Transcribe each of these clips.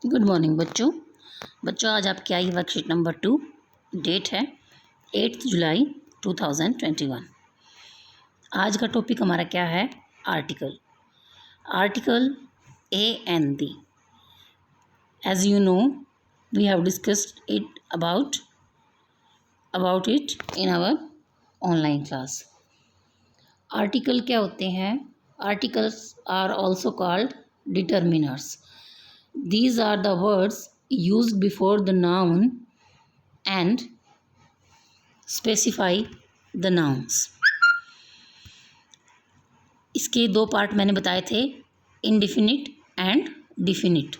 Good morning बच्चों आज आपकी आई वर्कशीट नंबर 2। डेट है 8 जुलाई 2021। आज का टॉपिक हमारा क्या है? Article a and the. As you know we have discussed it about it in our online class. Article क्या होते हैं? Articles are also called determiners. These are the words used before the noun and specify the nouns. इसके दो part मैंने बताए थे, indefinite and definite.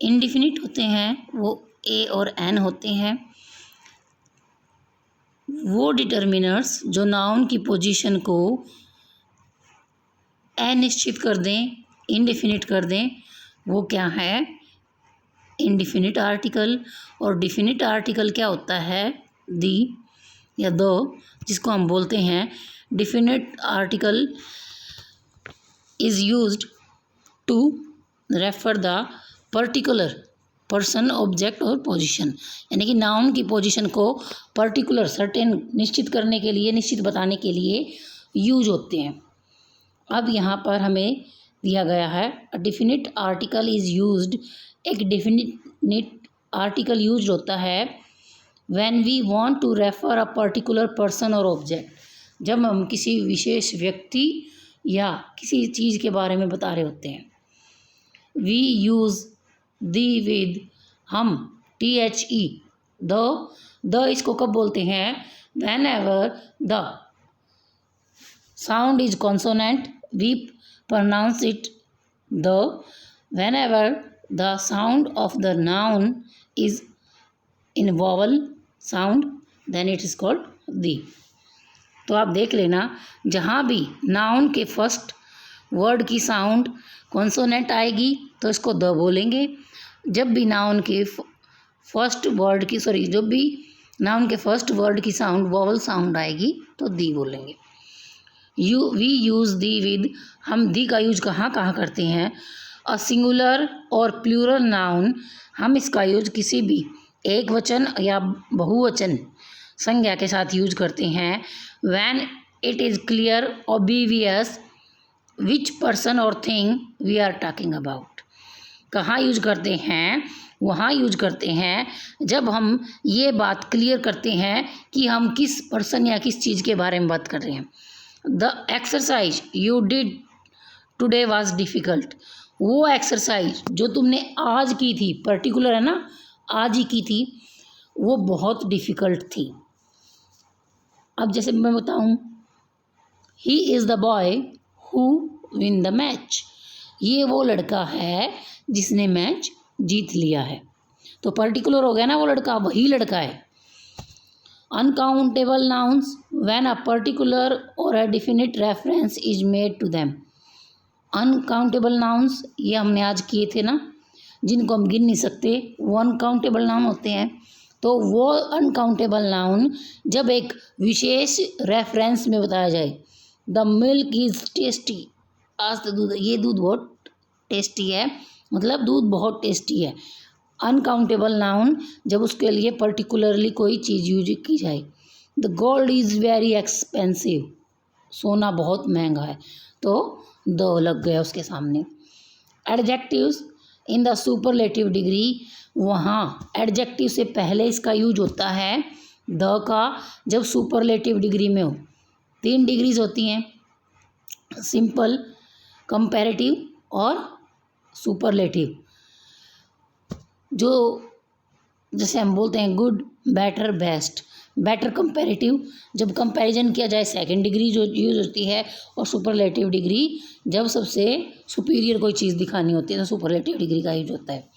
Indefinite होते हैं वो ए और एन होते हैं, वो डिटर्मिनर्स जो नाउन की पोजीशन को अनिश्चित कर दें, इंडिफिनिट कर दें, वो क्या है? Indefinite article. और डिफिनिट आर्टिकल क्या होता है? दी या दो, जिसको हम बोलते हैं definite article is used to refer the particular person, object और पोजीशन। यानी कि नाउन की पोजीशन को पर्टिकुलर सर्टेन निश्चित करने के लिए, निश्चित बताने के लिए यूज होते हैं। अब यहाँ पर हमें दिया गया है डिफिनिट आर्टिकल इज यूज्ड। एक डिफिनिट आर्टिकल यूज होता है when we want to refer a particular person और ऑब्जेक्ट। जब हम किसी विशेष व्यक्ति या किसी चीज़ के बारे में बता रहे होते हैं। वी यूज़ दी विद, हम THE द इसको कब बोलते हैं? Whenever the sound is consonant we pronounce it the. Whenever the sound of the noun is in vowel sound then it is called the. तो आप देख लेना, जहाँ भी नाउन के फर्स्ट वर्ड की साउंड कॉन्सोनेंट आएगी तो इसको द बोलेंगे। जब भी नाउन के फर्स्ट वर्ड की जब भी नाउन के फर्स्ट वर्ड की साउंड वॉवल साउंड आएगी तो दी बोलेंगे। वी यूज़ दी विद, हम दी का यूज कहाँ कहाँ करते हैं? अ सिंगुलर और प्लूरल नाउन, हम इसका यूज किसी भी एक वचन या बहुवचन संज्ञा के साथ यूज करते हैं। When it is clear obvious which person और thing we are talking about. कहाँ यूज करते हैं? वहाँ यूज करते हैं जब हम ये बात क्लियर करते हैं कि हम किस पर्सन या किस चीज़ के बारे में बात कर रहे हैं। The exercise you did today was difficult, वो एक्सरसाइज जो तुमने आज की थी, पर्टिकुलर है ना, आज ही की थी, वो बहुत डिफ़िकल्ट थी। अब जैसे मैं बताऊँ, he is the boy who win the match, ये वो लड़का है जिसने मैच जीत लिया है। तो पर्टिकुलर हो गया ना, वो लड़का वही लड़का है। Uncountable nouns when a particular or a definite reference is made to them. Uncountable nouns ये हमने आज किए थे ना, जिनको हम गिन नहीं सकते, वो अनकाउंटेबल नाउन होते हैं। तो वो अनकाउंटेबल नाउन जब एक विशेष रेफरेंस में बताया जाए, द मिल्क इज़ टेस्टी, आज तो दूध, ये दूध बहुत टेस्टी है, मतलब दूध बहुत टेस्टी है। अनकाउंटेबल नाउन जब उसके लिए पर्टिकुलरली कोई चीज़ यूज की जाए। The gold is very expensive, सोना बहुत महंगा है, तो द लग गया उसके सामने। Adjectives in the superlative degree, वहाँ एडजेक्टिव से पहले इसका यूज होता है द का, जब सुपरलेटिव डिग्री में हो। 3 डिग्रीज होती हैं, सिंपल, कंपैरेटिव और सुपरलेटिव। जो जैसे हम बोलते हैं good, better, best. Better comparative जब कंपैरिजन किया जाए, सेकंड डिग्री जो यूज होती है, और सुपरलेटिव डिग्री जब सबसे सुपीरियर कोई चीज़ दिखानी होती है तो सुपरलेटिव डिग्री का यूज होता है।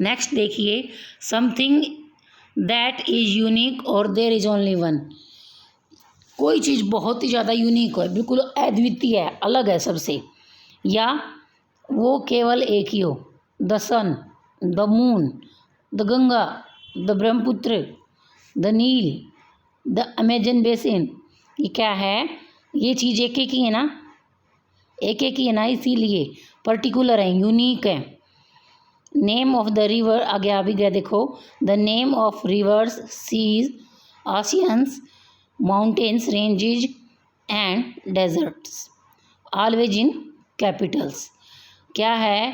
नेक्स्ट देखिए, समथिंग दैट इज़ यूनिक और देयर इज़ ओनली वन। कोई चीज़ बहुत ही ज़्यादा यूनिक है, बिल्कुल अद्वितीय है, अलग है सबसे, या वो केवल एक ही हो। The sun, the moon, the Ganga, the Brahmaputra, the Nile, the Amazon basin. ये क्या है? ये चीज़ एक एक ही है ना, एक एक ही है ना, इसीलिए पर्टिकुलर है, यूनिक है। नेम ऑफ द रिवर, आगे आ भी गया देखो, the name of rivers, seas, oceans, mountains, ranges and deserts always in capitals. क्या है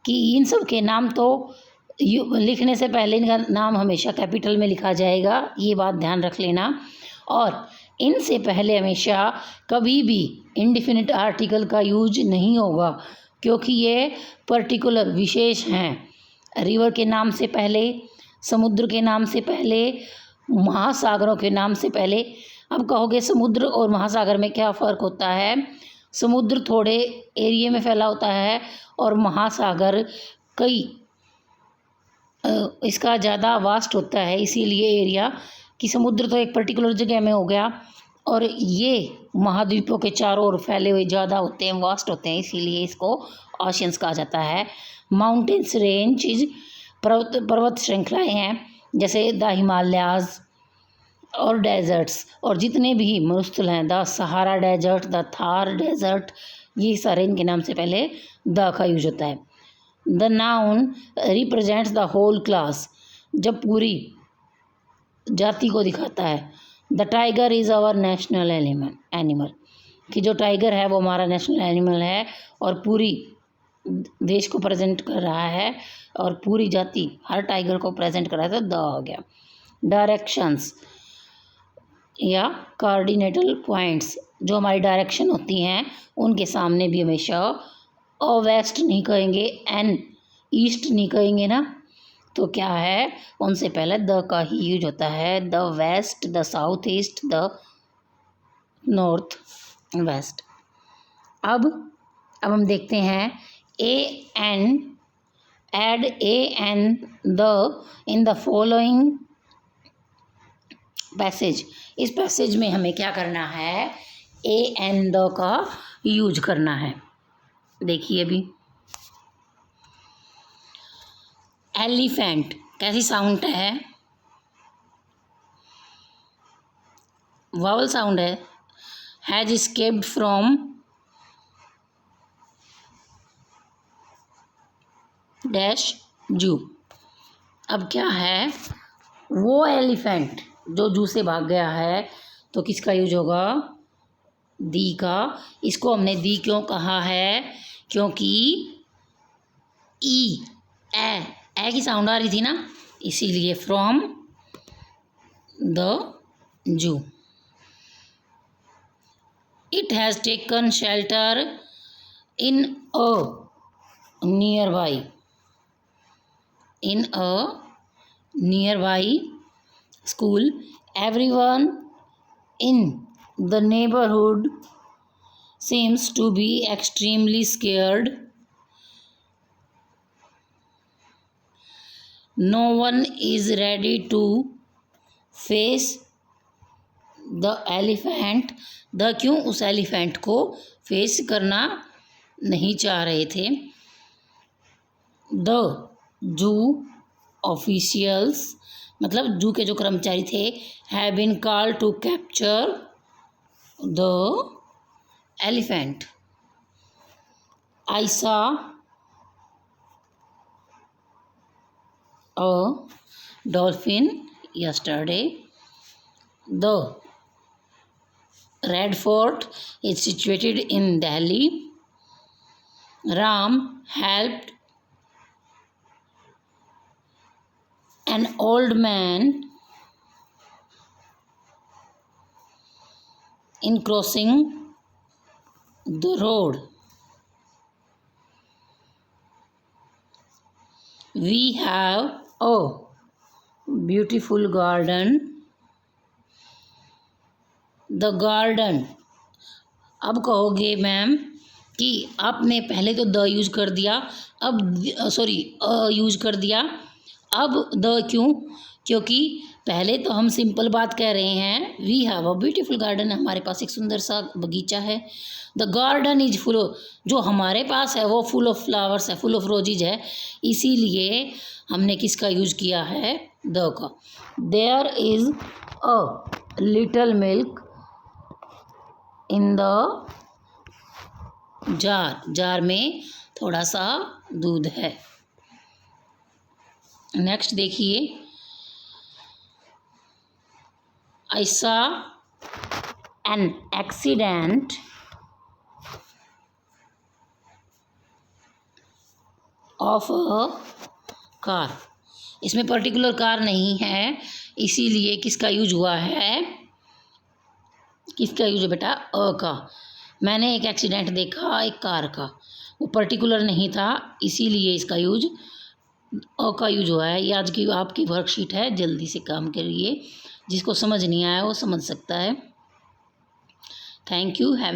कि इन सब के नाम तो लिखने से पहले इनका नाम हमेशा कैपिटल में लिखा जाएगा, ये बात ध्यान रख लेना। और इनसे पहले हमेशा कभी भी इंडिफिनिट आर्टिकल का यूज नहीं होगा, क्योंकि ये पर्टिकुलर विशेष हैं। रिवर के नाम से पहले, समुद्र के नाम से पहले, महासागरों के नाम से पहले। अब कहोगे समुद्र और महासागर में क्या फ़र्क होता है? समुद्र थोड़े एरिया में फैला होता है और महासागर कई इसका ज़्यादा वास्ट होता है, इसीलिए एरिया कि समुद्र तो एक पर्टिकुलर जगह में हो गया और ये महाद्वीपों के चारों ओर फैले हुए ज़्यादा होते हैं, वास्ट होते हैं, इसीलिए इसको ओशियंस कहा जाता है। माउंटेन्स रेंज पर्वत श्रृंखलाएँ हैं, जैसे द हिमालयाज़ और डेजर्ट्स, और जितने भी मरुस्थल हैं, the Sahara desert, the Thar desert, ये सारे इनके नाम से पहले द का यूज होता है। The noun represents the whole class, जब पूरी जाति को दिखाता है। The tiger is our national animal, कि जो टाइगर है वो हमारा नेशनल एनिमल है और पूरी देश को प्रेजेंट कर रहा है और पूरी जाति हर टाइगर को प्रेजेंट कर रहा है, तो द हो गया। डायरेक्शंस या कोऑर्डिनेटल पॉइंट्स, जो हमारी डायरेक्शन होती हैं उनके सामने भी हमेशा वेस्ट नहीं कहेंगे, एन ईस्ट नहीं कहेंगे ना, तो क्या है, उनसे पहले द का ही यूज होता है। The west, the south east, the north west. अब हम देखते हैं a an, add a an the in the following passage. इस पैसेज में हमें क्या करना है, ए एन द का यूज करना है। देखिए अभी, एलिफेंट कैसी साउंड है, वावल साउंड है। Has escaped from dash zoo. अब क्या है, वो एलिफेंट जो जू से भाग गया है, तो किसका यूज होगा, दी का। इसको हमने दी क्यों कहा है, क्योंकि ई ए की साउंड आ रही थी ना, इसीलिए from the zoo. It has taken shelter in a near by, in a near by school. Everyone in the neighbourhood seems to be extremely scared. No one is ready to face the elephant. The क्यों उस elephant को face करना नहीं चाह रहे थे। The zoo officials, मतलब जू के जो कर्मचारी थे, have been called to capture the elephant. I saw a dolphin yesterday. The Red Fort is situated in Delhi. Ram helped an old man in crossing the road. We have a beautiful garden. The garden, अब कहोगे ma'am कि आपने पहले तो the use कर दिया, अब sorry use कर दिया, अब द क्यों, क्योंकि पहले तो हम सिंपल बात कह रहे हैं, we have a beautiful garden, हमारे पास एक सुंदर सा बगीचा है। द गार्डन इज फुल, जो हमारे पास है वो फुल ऑफ फ्लावर्स है, फुल ऑफ रोजेज है, इसीलिए हमने किसका यूज किया है, द का। There is a little milk in the jar, jar में थोड़ा सा दूध है। नेक्स्ट देखिए, I saw an accident of a car. इसमें पर्टिकुलर कार नहीं है, इसीलिए किसका यूज हुआ है, किसका यूज है बेटा, अ का। मैंने एक एक्सीडेंट देखा एक कार का, वो पर्टिकुलर नहीं था, इसीलिए इसका यूज अ का यूज हुआ है। ये आज की आपकी वर्कशीट है, जल्दी से काम करिए, जिसको समझ नहीं आया वो समझ सकता है। Thank you, have